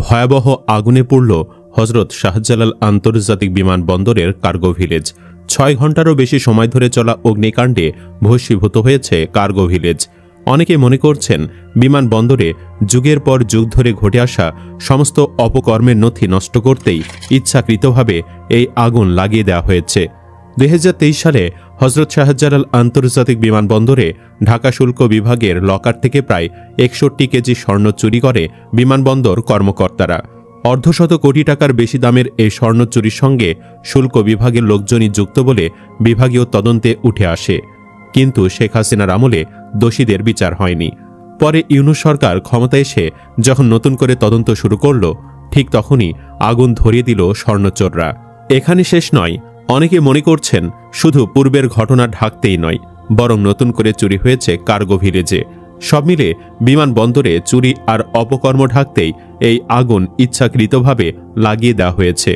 ভয়াবহ আগুনে পুড়ল হজরত শাহজালাল আন্তর্জাতিক বিমানবন্দরের কার্গো ভিলেজ। 6 ঘন্টারও বেশি সময় ধরে চলা অগ্নিকাণ্ডে ভস্মীভূত হয়েছে কার্গো ভিলেজ। অনেকে মনে করছেন বিমানবন্দরে যুগের পর যুগ ধরে ঘটে আসা সমস্ত অপকর্মের নথি নষ্ট করতেই ইচ্ছাকৃতভাবে এই আগুন লাগিয়ে দেওয়া হয়েছে। 2023 সালে হজরত শাহজালাল আন্তর্জাতিক বিমানবন্দরে ঢাকা শুল্ক বিভাগের লকার থেকে প্রায় 61 কেজি স্বর্ণ চুরি করে বিমানবন্দর কর্মকর্তারা। অর্ধশত কোটি টাকার বেশি দামের এই স্বর্ণ চুরির সঙ্গে শুল্ক বিভাগের লোকজনই যুক্ত বলে বিভাগীয় তদন্তে উঠে আসে। কিন্তু শেখ হাসিনার আমলে দোষীদের বিচার হয়নি। পরে ইউনূস সরকার ক্ষমতায় এসে যখন নতুন করে তদন্ত শুরু করল, ঠিক তখনই আগুন ধরিয়ে দিল স্বর্ণচোররা। এখানে শেষ নয়। অনেকে মনে করছেন শুধু পূর্বের ঘটনা ঢাকতেই নয়, বরং নতুন করে চুরি হয়েছে কার্গো ভিলেজে। সব মিলে বিমানবন্দরে চুরি আর অপকর্ম ঢাকতেই এই আগুন ইচ্ছাকৃতভাবে লাগিয়ে দেওয়া হয়েছে।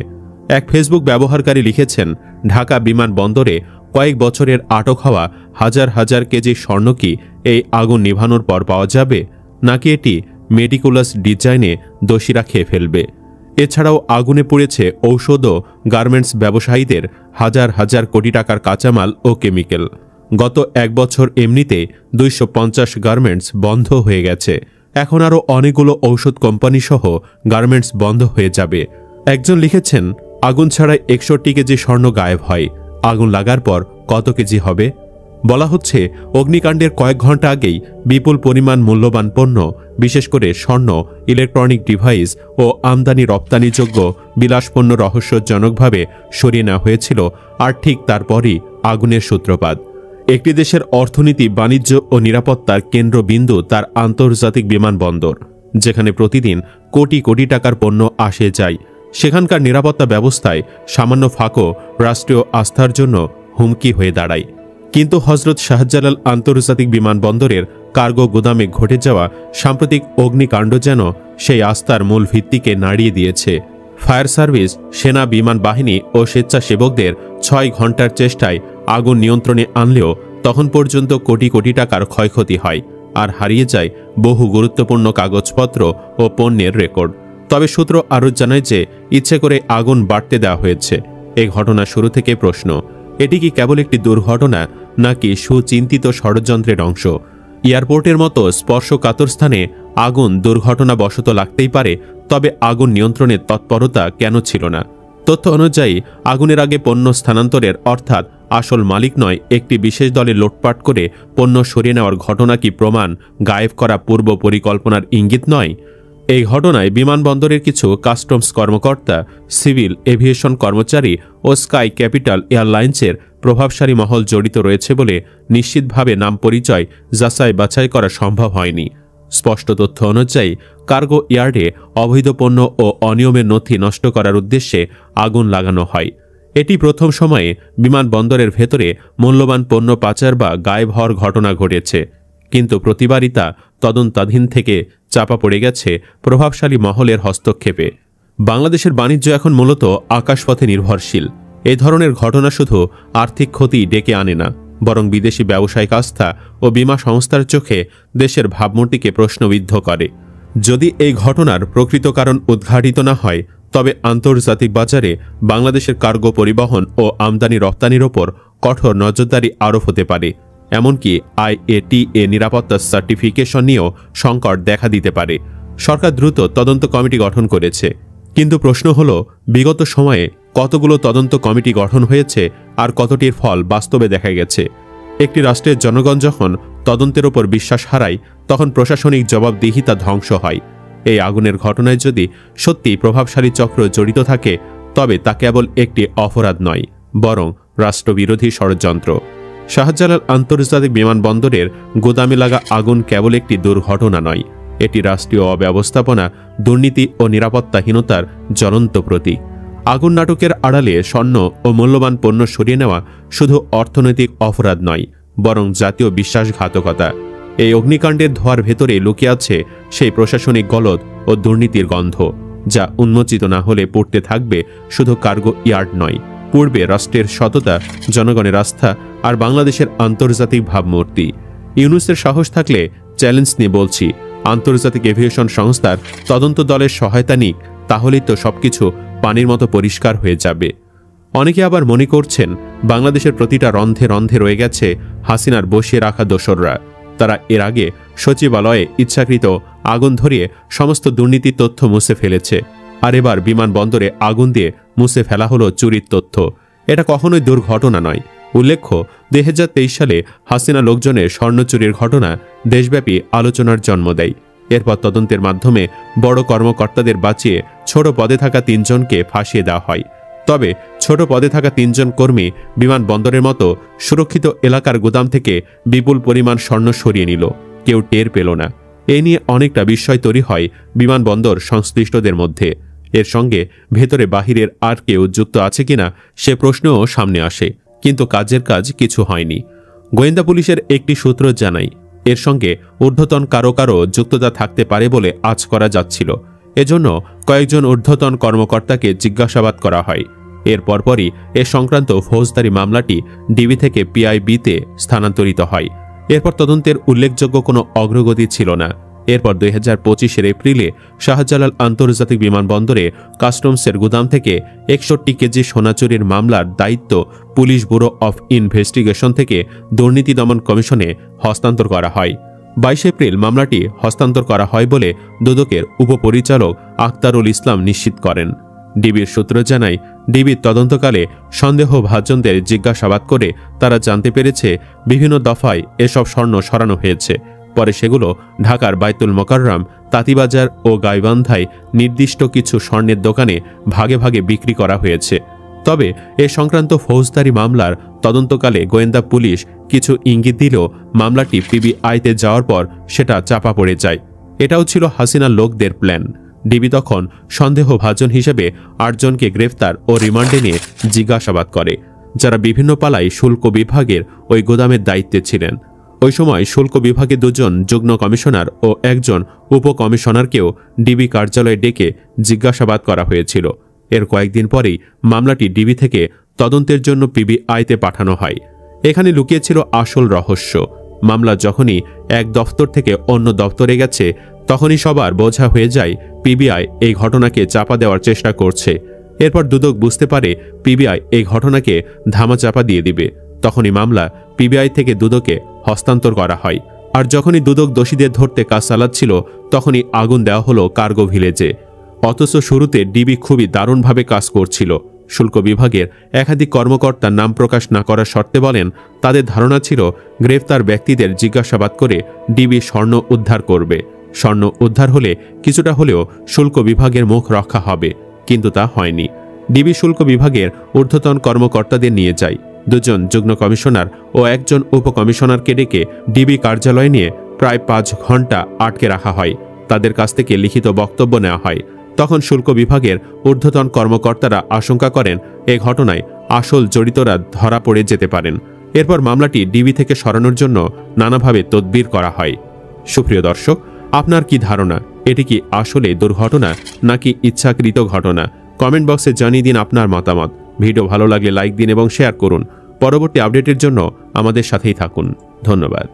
এক ফেসবুক ব্যবহারকারী লিখেছেন, ঢাকা বিমানবন্দরে কয়েক বছরের আটক হওয়া হাজার হাজার কেজি স্বর্ণ কি এই আগুন নিভানোর পর পাওয়া যাবে, নাকি এটি মেটিকুলাস ডিজাইনে দোষীরা খেয়ে ফেলবে? এছাড়াও আগুনে পুড়েছে ঔষধ ও গার্মেন্টস ব্যবসায়ীদের হাজার হাজার কোটি টাকার কাঁচামাল ও কেমিক্যাল। গত এক বছর এমনিতে 250 গার্মেন্টস বন্ধ হয়ে গেছে। এখন আরও অনেকগুলো ঔষধ কোম্পানি সহ গার্মেন্টস বন্ধ হয়ে যাবে। একজন লিখেছেন, আগুন ছাড়াই 61 কেজি স্বর্ণ গায়েব হয়। আগুন লাগার পর কত কেজি হবে? বলা হচ্ছে অগ্নিকাণ্ডের কয়েক ঘন্টা আগেই বিপুল পরিমাণ মূল্যবান পণ্য, বিশেষ করে স্বর্ণ, ইলেকট্রনিক ডিভাইস ও আমদানি রপ্তানিযোগ্য বিলাসপণ্য রহস্যজনকভাবে সরিয়ে নেওয়া হয়েছিল। আর ঠিক তারপরই আগুনের সূত্রপাত। একটি দেশের অর্থনীতি, বাণিজ্য ও নিরাপত্তার কেন্দ্রবিন্দু তার আন্তর্জাতিক বিমানবন্দর, যেখানে প্রতিদিন কোটি কোটি টাকার পণ্য আসে যায়। সেখানকার নিরাপত্তা ব্যবস্থায় সামান্য ফাঁকও রাষ্ট্রীয় আস্থার জন্য হুমকি হয়ে দাঁড়ায়। কিন্তু হজরত শাহজালাল আন্তর্জাতিক বিমানবন্দরের কার্গো গুদামে ঘটে যাওয়া সাম্প্রতিক অগ্নিকাণ্ড যেন সেই আস্থার মূল ভিত্তিকে নাড়িয়ে দিয়েছে। ফায়ার সার্ভিস, সেনা, বিমান বাহিনী ও স্বেচ্ছাসেবকদের 6 ঘন্টার চেষ্টায় আগুন নিয়ন্ত্রণে আনলেও তখন পর্যন্ত কোটি কোটি টাকার ক্ষয়ক্ষতি হয় আর হারিয়ে যায় বহু গুরুত্বপূর্ণ কাগজপত্র ও পণ্যের রেকর্ড। তবে সূত্র আরও জানায় যে ইচ্ছে করে আগুন বাড়তে দেওয়া হয়েছে। এই ঘটনা শুরু থেকে প্রশ্ন, এটি কি কেবল একটি দুর্ঘটনা নাকি সুচিন্তিত ষড়যন্ত্রের অংশ? এয়ারপোর্টের মতো স্পর্শকাতর স্থানে আগুন দুর্ঘটনাবশত লাগতেই পারে, তবে আগুন নিয়ন্ত্রণের তৎপরতা কেন ছিল না? তথ্য অনুযায়ী আগুনের আগে পণ্য স্থানান্তরের, অর্থাৎ আসল মালিক নয় একটি বিশেষ দলে লুটপাট করে পণ্য সরিয়ে নেওয়ার ঘটনা কি প্রমাণ গায়েব করা পূর্ব পরিকল্পনার ইঙ্গিত নয়? এই ঘটনায় বিমানবন্দরের কিছু কাস্টমস কর্মকর্তা, সিভিল এভিয়েশন কর্মচারী ও স্কাই ক্যাপিটাল এয়ারলাইন্সের প্রভাবশালী মহল জড়িত রয়েছে বলে নিশ্চিতভাবে নাম পরিচয় যাচাই বাছাই করা সম্ভব হয়নি। স্পষ্ট তথ্য অনুযায়ী কার্গো ইয়ার্ডে অবৈধ পণ্য ও অনিয়মের নথি নষ্ট করার উদ্দেশ্যে আগুন লাগানো হয়। এটি প্রথম সময়ে বিমানবন্দরের ভেতরে মূল্যবান পণ্য পাচার বা গায়েব হওয়ার ঘটনা ঘটেছে, কিন্তু প্রতিবারই তা তদন্তাধীন থেকে চাপা পড়ে গেছে প্রভাবশালী মহলের হস্তক্ষেপে। বাংলাদেশের বাণিজ্য এখন মূলত আকাশপথে নির্ভরশীল। এই ধরনের ঘটনা শুধু আর্থিক ক্ষতি ডেকে আনে না, বরং বিদেশি ব্যবসায়িক আস্থা ও বীমা সংস্থার চোখে দেশের ভাবমূর্তিকে প্রশ্নবিদ্ধ করে। যদি এই ঘটনার প্রকৃত কারণ উদ্ঘাটিত না হয়, তবে আন্তর্জাতিক বাজারে বাংলাদেশের কার্গো পরিবহন ও আমদানি রপ্তানির ওপর কঠোর নজরদারি আরোপ হতে পারে। এমনকি IATA নিরাপত্তা সার্টিফিকেশন নিয়েও সংকট দেখা দিতে পারে। সরকার দ্রুত তদন্ত কমিটি গঠন করেছে, কিন্তু প্রশ্ন হল, বিগত সময়ে কতগুলো তদন্ত কমিটি গঠন হয়েছে আর কতটির ফল বাস্তবে দেখা গেছে? একটি রাষ্ট্রের জনগণ যখন তদন্তের ওপর বিশ্বাস হারায়, তখন প্রশাসনিক জবাবদিহিতা ধ্বংস হয়। এই আগুনের ঘটনায় যদি সত্যি প্রভাবশালী চক্র জড়িত থাকে, তবে তা কেবল একটি অপরাধ নয়, বরং রাষ্ট্রবিরোধী ষড়যন্ত্র। শাহজালাল আন্তর্জাতিক বিমানবন্দরের গোদামে লাগা আগুন কেবল একটি দুর্ঘটনা নয়, এটি রাষ্ট্রীয় অব্যবস্থাপনা, দুর্নীতি ও নিরাপত্তাহীনতার জ্বলন্ত প্রতীক। আগুন নাটকের আড়ালে স্বর্ণ ও মূল্যবান পণ্য সরিয়ে নেওয়া শুধু অর্থনৈতিক অপরাধ নয়, বরং জাতীয় বিশ্বাসঘাতকতা। এই অগ্নিকাণ্ডের ধোঁয়ার ভেতরে লুকিয়ে আছে সেই প্রশাসনিক গলদ ও দুর্নীতির গন্ধ, যা উন্মোচিত না হলে পড়তে থাকবে শুধু কার্গো ইয়ার্ড নয়, পূর্বে রাষ্ট্রের সততা, জনগণের আস্থা আর বাংলাদেশের আন্তর্জাতিক ভাবমূর্তি। ইউনূসের সাহস থাকলে চ্যালেঞ্জ নিয়ে বলছি, আন্তর্জাতিক এভিয়েশন সংস্থার তদন্ত দলের সহায়তা নিক, তাহলেই তো সবকিছু পানির মতো পরিষ্কার হয়ে যাবে। অনেকে আবার মনে করছেন বাংলাদেশের প্রতিটা রন্ধে রন্ধে রয়ে গেছে হাসিনার বসিয়ে রাখা দোসররা। তারা এর আগে সচিবালয়ে ইচ্ছাকৃত আগুন ধরিয়ে সমস্ত দুর্নীতির তথ্য মুছে ফেলেছে, আর এবার বিমানবন্দরে আগুন দিয়ে মুছে ফেলা হলো চুরির তথ্য। এটা কখনোই দুর্ঘটনা নয়। উল্লেখ্য, 2023 সালে হাসিনা লোকজনের স্বর্ণ চুরির ঘটনা দেশব্যাপী আলোচনার জন্ম দেয়। এরপর তদন্তের মাধ্যমে বড় কর্মকর্তাদের বাঁচিয়ে ছোট পদে থাকা 3 জনকে ফাঁসিয়ে দেওয়া হয়। তবে ছোট পদে থাকা 3 জন কর্মী বিমানবন্দরের মতো সুরক্ষিত এলাকার গুদাম থেকে বিপুল পরিমাণ স্বর্ণ সরিয়ে নিল, কেউ টের পেল না। এ নিয়ে অনেকটা বিস্ময় তৈরি হয় বিমানবন্দর সংশ্লিষ্টদের মধ্যে। এর সঙ্গে ভেতরে বাহিরের আর কেউ যুক্ত আছে কিনা সে প্রশ্নও সামনে আসে, কিন্তু কাজের কাজ কিছু হয়নি। গোয়েন্দা পুলিশের একটি সূত্র জানায়, এর সঙ্গে ঊর্ধ্বতন কারো কারো যুক্ততা থাকতে পারে বলে আঁচ করা যাচ্ছিল। এজন্য কয়েকজন ঊর্ধ্বতন কর্মকর্তাকে জিজ্ঞাসাবাদ করা হয়। এর পরপরই এ সংক্রান্ত ফৌজদারি মামলাটি ডিবি থেকে পিআইবিতে স্থানান্তরিত হয়। এরপর তদন্তের উল্লেখযোগ্য কোনো অগ্রগতি ছিল না। এরপর 2025 এপ্রিলে শাহজালাল আন্তর্জাতিক বিমানবন্দরে কাস্টমসের গুদাম থেকে 61 কেজি সোনা চুরির মামলার দায়িত্ব পুলিশ ব্যুরো অফ ইনভেস্টিগেশন থেকে দুর্নীতি দমন কমিশনে হস্তান্তর করা হয়। 22 এপ্রিল মামলাটি হস্তান্তর করা হয় বলে দুদকের উপপরিচালক আখতারুল ইসলাম নিশ্চিত করেন। ডিবির সূত্র জানায়, ডিবির তদন্তকালে সন্দেহভাজনদের জিজ্ঞাসাবাদ করে তারা জানতে পেরেছে বিভিন্ন দফায় এসব স্বর্ণ সরানো হয়েছে। পরে সেগুলো ঢাকার বায়তুল মোকাররম, তাঁতীবাজার ও গাইবান্ধায় নির্দিষ্ট কিছু স্বর্ণের দোকানে ভাগে ভাগে বিক্রি করা হয়েছে। তবে এ সংক্রান্ত ফৌজদারি মামলার তদন্তকালে গোয়েন্দা পুলিশ কিছু ইঙ্গিত দিলেও মামলাটি পিবিআইতে যাওয়ার পর সেটা চাপা পড়ে যায়। এটাও ছিল হাসিনার লোকদের প্ল্যান। ডিবি তখন সন্দেহভাজন হিসেবে 8 জনকে গ্রেফতার ও রিমান্ডে নিয়ে জিজ্ঞাসাবাদ করে, যারা বিভিন্ন পালায় শুল্ক বিভাগের ওই গোদামের দায়িত্বে ছিলেন। ওই সময় শুল্ক বিভাগে 2 জন যুগ্ম কমিশনার ও 1 জন উপকমিশনারকেও ডিবি কার্যালয়ে ডেকে জিজ্ঞাসাবাদ করা হয়েছিল। এর কয়েকদিন পরেই মামলাটি ডিবি থেকে তদন্তের জন্য পিবিআইতে পাঠানো হয়। এখানে লুকিয়েছিল আসল রহস্য। মামলা যখনই এক দফতর থেকে অন্য দফতরে গেছে, তখনই সবার বোঝা হয়ে যায় পিবিআই এই ঘটনাকে চাপা দেওয়ার চেষ্টা করছে। এরপর দুদক বুঝতে পারে পিবিআই এই ঘটনাকে ধামাচাপা দিয়ে দিবে। তখনই মামলা পিবিআই থেকে দুদকে হস্তান্তর করা হয়। আর যখনই দুদক দোষীদের ধরতে কাজ চালাচ্ছিল, তখনই আগুন দেওয়া হলো কার্গো ভিলেজে। অথচ শুরুতে ডিবি খুবই দারুণভাবে কাজ করছিল। শুল্ক বিভাগের একাধিক কর্মকর্তার নাম প্রকাশ না করার শর্তে বলেন, তাদের ধারণা ছিল গ্রেফতার ব্যক্তিদের জিজ্ঞাসাবাদ করে ডিবি স্বর্ণ উদ্ধার করবে। স্বর্ণ উদ্ধার হলে কিছুটা হলেও শুল্ক বিভাগের মুখ রক্ষা হবে, কিন্তু তা হয়নি। ডিবি শুল্ক বিভাগের ঊর্ধ্বতন কর্মকর্তাদের নিয়ে যায়। 2 জন যুগ্ম কমিশনার ও 1 জন উপকমিশনারকে ডেকে ডিবি কার্যালয়ে নিয়ে প্রায় 5 ঘন্টা আটকে রাখা হয়। তাদের কাছ থেকে লিখিত বক্তব্য নেওয়া হয়। তখন শুল্ক বিভাগের ঊর্ধ্বতন কর্মকর্তারা আশঙ্কা করেন এ ঘটনায় আসল জড়িতরা ধরা পড়ে যেতে পারেন। এরপর মামলাটি ডিবি থেকে সরানোর জন্য নানাভাবে তদবির করা হয়। সুপ্রিয় দর্শক, আপনার কি ধারণা, এটি কি আসলে দুর্ঘটনা নাকি ইচ্ছাকৃত ঘটনা? কমেন্ট বক্সে জানিয়ে দিন আপনার মতামত। ভিডিও ভালো লাগলে লাইক দিন এবং শেয়ার করুন। পরবর্তী আপডেটের জন্য আমাদের সাথেই থাকুন। ধন্যবাদ।